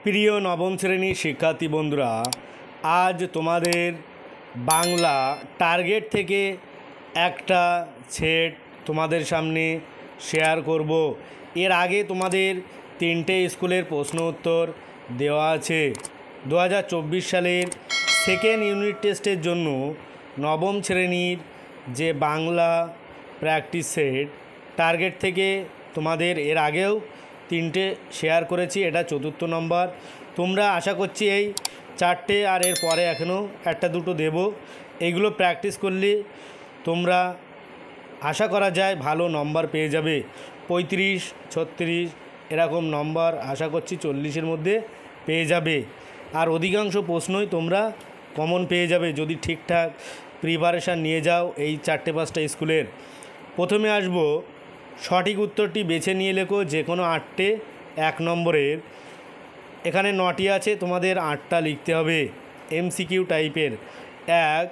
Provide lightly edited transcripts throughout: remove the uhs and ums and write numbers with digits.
প্রিয় নবম শ্রেণীর শিক্ষার্থী বন্ধুরা, আজ তোমাদের বাংলা টার্গেট থেকে একটা সেট তোমাদের সামনে শেয়ার করব। এর আগে তোমাদের 3টে স্কুলের প্রশ্ন উত্তর দেওয়া আছে। 2024 সালের সেকেন্ড ইউনিট টেস্টের জন্য নবম শ্রেণীর যে বাংলা প্র্যাকটিস সেট টার্গেট থেকে তোমাদের এর আগেও 3টে শেয়ার করেছি, এটা 4র্থ নম্বর। তোমরা আশা করছি এই 4টে আর এর পরে এখনও 1-2 দেব। এইগুলো প্র্যাকটিস করলে তোমরা আশা করা যায় ভালো নম্বর পেয়ে যাবে। 35, 36 এরকম নম্বর আশা করছি 40-এর মধ্যে পেয়ে যাবে। আর অধিকাংশ প্রশ্নই তোমরা কমন পেয়ে যাবে যদি ঠিকঠাক প্রিপারেশান নিয়ে যাও এই 4টে-5টা স্কুলের। প্রথমে আসবো, সঠিক উত্তরটি বেছে নিয়ে লেখো যে কোনো 8টে 1 নম্বরের। এখানে 9টি আছে, তোমাদের 8টা লিখতে হবে MCQ টাইপের। 1,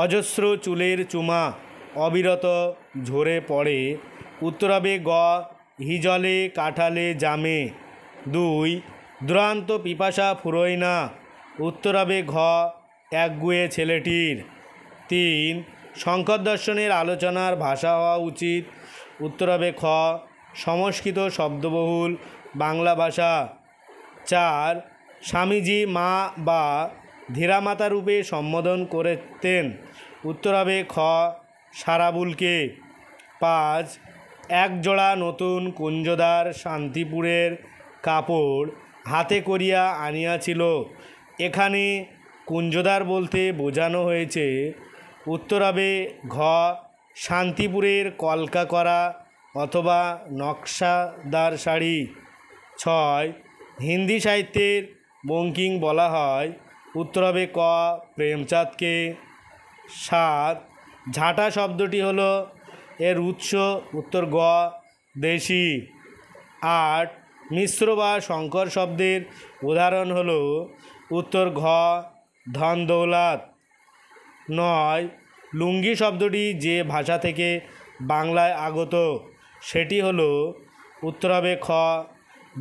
অজস্র চুলের চুমা অবিরত ঝরে পড়ে। উত্তর হবে গ, হিজলে কাঁঠালে জামে। 2, দুরান্ত পিপাসা ফুরোয় না। উত্তর হবে ঘ, একগুঁয়ে ছেলেটির। 3, শঙ্কর দর্শনের আলোচনার ভাষা হওয়া উচিত। উত্তর হবে খ, সংস্কৃত শব্দবহুল বাংলা ভাষা। 4, স্বামীজি মা বা ধীরামাতা রূপে সম্বোধন করতেন। উত্তর হবে খ, সারাবুলকে। 5, এক জোড়া নতুন কুঞ্জদার শান্তিপুরের কাপড় হাতে করিয়া আনিয়াছিল। এখানে কুঞ্জদার বলতে বোঝানো হয়েছে। উত্তর হবে ঘ, শান্তিপুরের কলকা করা অথবা নকশাদার শাড়ি। 6, হিন্দি সাহিত্যের বঙ্কিম বলা হয়। উত্তর হবে ক, প্রেমচাঁদকে। 7, ঝাঁটা শব্দটি হলো এর উৎস। উত্তর গ, দেশি। 8, মিশ্র বা শঙ্কর শব্দের উদাহরণ হলো। উত্তর ঘ, ধন দৌলত। 9, লুঙ্গি শব্দটি যে ভাষা থেকে বাংলায় আগত সেটি হলো। উত্তর হবে খ,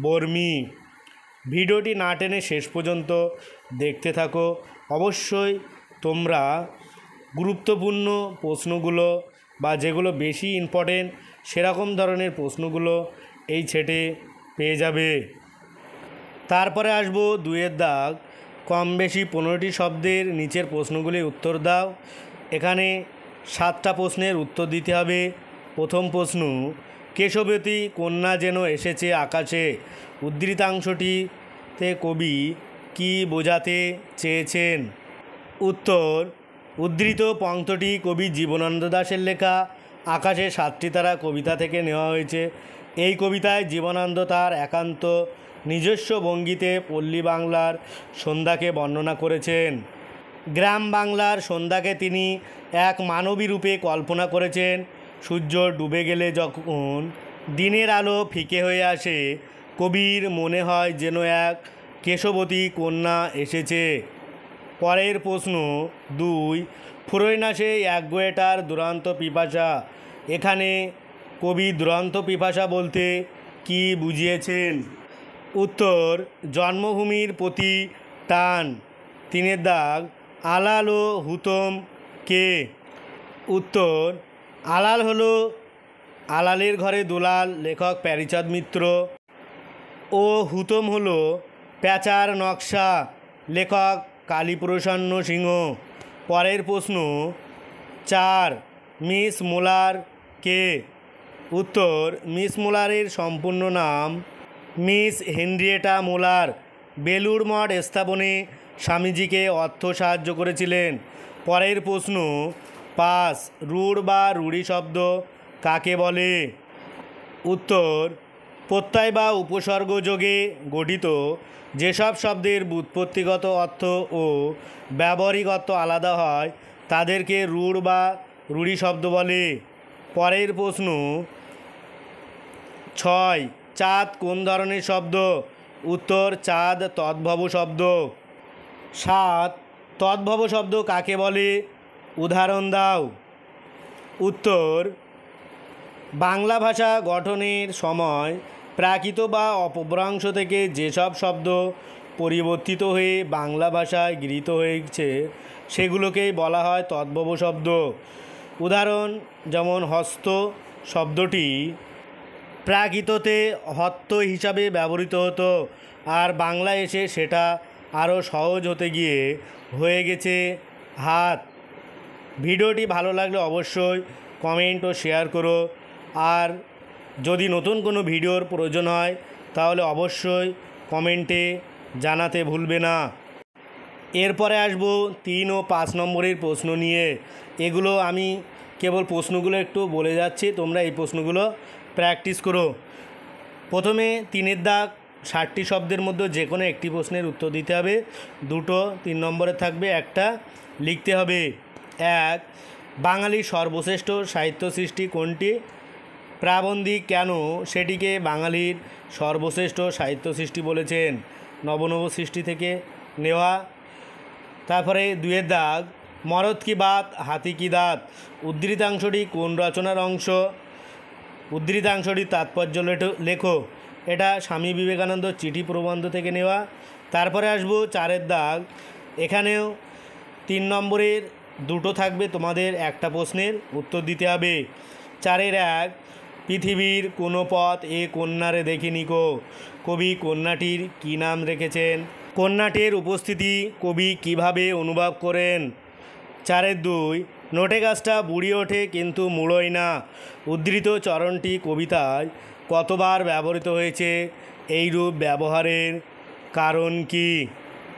বর্মী। ভিডিওটি না টেনে শেষ পর্যন্ত দেখতে থাকো। অবশ্যই তোমরা গুরুত্বপূর্ণ প্রশ্নগুলো বা যেগুলো বেশি ইম্পর্টেন্ট সেরকম ধরনের প্রশ্নগুলো এই সেটে পেয়ে যাবে। তারপরে আসবো 2-এর দাগ, কম বেশি 15টি শব্দের নিচের প্রশ্নগুলি উত্তর দাও। এখানে 7টা প্রশ্নের উত্তর দিতে হবে। প্রথম প্রশ্ন, কেশবতী কন্যা যেন এসেছে আকাশে। উদ্ধৃতাংশটিতে কবি কি বোঝাতে চেয়েছেন? উত্তর, উদ্ধৃত পংক্তটি কবি জীবনানন্দ দাশের লেখা আকাশে 7টি তারা কবিতা থেকে নেওয়া হয়েছে। এই কবিতায় জীবনানন্দ তার একান্ত নিজস্ব ভঙ্গিতে পল্লী বাংলার সন্ধ্যাকে বর্ণনা করেছেন। গ্রাম বাংলার সন্ধ্যাকে তিনি এক মানবী রূপে কল্পনা করেছেন। সূর্য ডুবে গেলে যখন দিনের আলো ফিকে হয়ে আসে, কবির মনে হয় যেন এক কেশবতী কন্যা এসেছে। পরের প্রশ্ন 2, ফুরোয় না সেই একগুঁয়েটার দুরান্ত পিপাসা। এখানে কবি দুরান্ত পিপাসা বলতে কি বুঝিয়েছেন? উত্তর, জন্মভূমির প্রতি টান। 3-এর দাগ, আলাল ও হুতম কে? উত্তর, আলাল হলো আলালের ঘরে দুলাল, লেখক প্যারীচাঁদ মিত্র। ও হুতম হলো প্যাঁচার নকশা, লেখক কালীপ্রসন্ন সিংহ। পরের প্রশ্ন 4, মিস মুলার কে? উত্তর, মিস মুলারের সম্পূর্ণ নাম মিস হেনরিয়েটা মুলার। বেলুড় মঠ স্থাপনে স্বামীজিকে অর্থ সাহায্য করেছিলেন। পরের প্রশ্ন 5, রূঢ় বা রূঢ়ি শব্দ কাকে বলে? উত্তর, প্রত্যয় বা উপসর্গ যোগে গঠিত যেসব শব্দের ব্যুৎপত্তিগত অর্থ ও ব্যবহারিক অর্থ আলাদা হয় তাদেরকে রূঢ় বা রূঢ়ি শব্দ বলে। পরের প্রশ্ন 6, চাঁদ কোন ধরনের শব্দ? উত্তর, চাঁদ তদ্ভব শব্দ। 7, তদ্ভব শব্দ কাকে বলে? উদাহরণ দাও। উত্তর, বাংলা ভাষা গঠনের সময় প্রাকৃত বা অপভ্রংশ থেকে যেসব শব্দ পরিবর্তিত হয়ে বাংলা ভাষায় গৃহীত হয়েছে সেগুলোকেই বলা হয় তদ্ভব শব্দ। উদাহরণ যেমন হস্ত শব্দটি প্রাকৃততে হত্ত হিসাবে ব্যবহৃত হতো, আর বাংলায় এসে সেটা আরও সহজ হতে গিয়ে হয়ে গেছে হাত। ভিডিওটি ভালো লাগলে অবশ্যই কমেন্ট ও শেয়ার করো, আর যদি নতুন কোনো ভিডিওর প্রয়োজন হয় তাহলে অবশ্যই কমেন্টে জানাতে ভুলবে না। এরপরে আসবো 3 ও 5 নম্বরের প্রশ্ন নিয়ে। এগুলো আমি কেবল প্রশ্নগুলো একটু বলে যাচ্ছি, তোমরা এই প্রশ্নগুলো প্র্যাকটিস করো। প্রথমে 3-এর দাগ 60টি শব্দের মধ্যে যে কোনো একটি প্রশ্নের উত্তর দিতে হবে। 2টো 3 নম্বরে থাকবে, একটা লিখতে হবে। 1, বাঙালির সর্বশ্রেষ্ঠ সাহিত্য সৃষ্টি কোনটি? প্রাবন্ধিক কেন সেটিকে বাঙালির সর্বশ্রেষ্ঠ সাহিত্য সৃষ্টি বলেছেন? নবনব সৃষ্টি থেকে নেওয়া। তারপরে 2-এর দাগ, মরদ কি বাত হাতি কি দাঁত উদ্ধৃতাংশটি কোন রচনার অংশ? উদ্ধৃতাংশটির তাৎপর্য লেখো। এটা স্বামী বিবেকানন্দ চিঠি প্রবন্ধ থেকে নেওয়া। তারপরে আসবো 4-এর দাগ। এখানেও 3 নম্বরের 2টো থাকবে, তোমাদের একটা প্রশ্নের উত্তর দিতে হবে। 4-এর 1, পৃথিবীর কোনো পথ এ কন্যারে দেখিনি কো কবি কন্যাটির কী নাম রেখেছেন? কন্যাটির উপস্থিতি কবি কিভাবে অনুভব করেন? 4-এর 2, নোটে গাছটা বুড়ি ওঠে কিন্তু মুড়োয় না উদ্ধৃত চরণটি কবিতায় কতবার ব্যবহৃত হয়েছে? এইরূপ ব্যবহারের কারণ কি?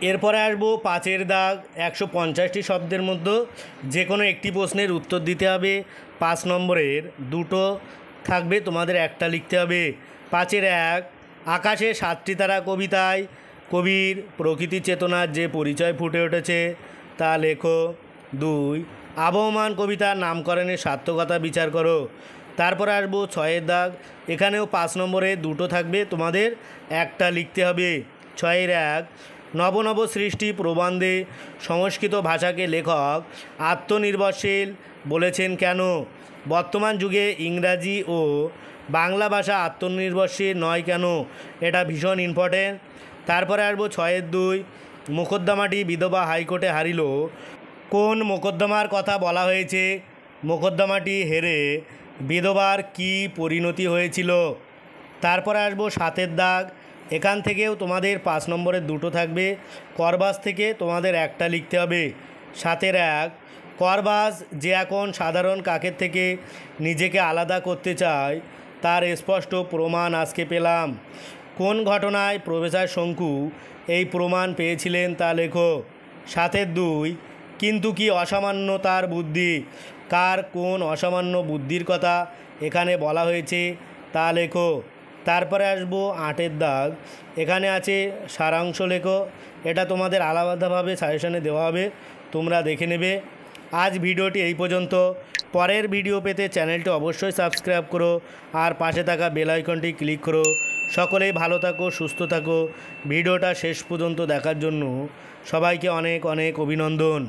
এরপরে আসবো 5-এর দাগ। 150টি শব্দের মধ্যে যে কোনো একটি প্রশ্নের উত্তর দিতে হবে। 5 নম্বরের 2টো থাকবে, তোমাদের একটা লিখতে হবে। 5-এর 1, আকাশে 7টি তারা কবিতায় কবির প্রকৃতি চেতনার যে পরিচয় ফুটে উঠেছে তা লেখো। 2, আবহমান কবিতার নামকরণের সার্থকতা বিচার করো। তারপর আসবো 6-এর দাগ। এখানেও 5 নম্বরে 2টো থাকবে, তোমাদের একটা লিখতে হবে। 6-এর 1, নবনব সৃষ্টি প্রবন্ধে সংস্কৃত ভাষাকে লেখক আত্মনির্ভরশীল বলেছেন কেন? বর্তমান যুগে ইংরাজি ও বাংলা ভাষা আত্মনির্ভরশীল নয় কেন? এটা ভীষণ ইম্পর্টেন্ট। তারপরে আসবো 6-এর 2, মোকদ্দমাটি বিধবা হাইকোর্টে হারিল কোন মোকদ্দমার কথা বলা হয়েছে? মোকদ্দমাটি হেরে বিধবার কী পরিণতি হয়েছিল? তারপরে আসবো 7-এর দাগ। এখান থেকেও তোমাদের 5 নম্বরের 2টো থাকবে, করবাস থেকে তোমাদের একটা লিখতে হবে। 7-এর 1, করবাস যে এখন সাধারণ কাকের থেকে নিজেকে আলাদা করতে চায় তার স্পষ্ট প্রমাণ আজকে পেলাম। কোন ঘটনায় প্রফেসর শঙ্কু এই প্রমাণ পেয়েছিলেন তা লেখো। 7-এর 2, কিন্তু কি অসামান্য তার বুদ্ধি কার কোন অসামান্য বুদ্ধির কথা এখানে বলা হয়েছে তা লেখো। তারপরে আসবো 8-এর দাগ। এখানে আছে সারাংশ লেখো। এটা তোমাদের আলাদাভাবে সাজেশনে দেওয়া হবে, তোমরা দেখে নেবে। আজ ভিডিওটি এই পর্যন্ত। পরের ভিডিও পেতে চ্যানেলটি অবশ্যই সাবস্ক্রাইব করো আর পাশে থাকা বেল আইকনটি ক্লিক করো। সকলেই ভালো থাকো, সুস্থ থাকো। ভিডিওটা শেষ পর্যন্ত দেখার জন্য সবাইকে অনেক অনেক অভিনন্দন।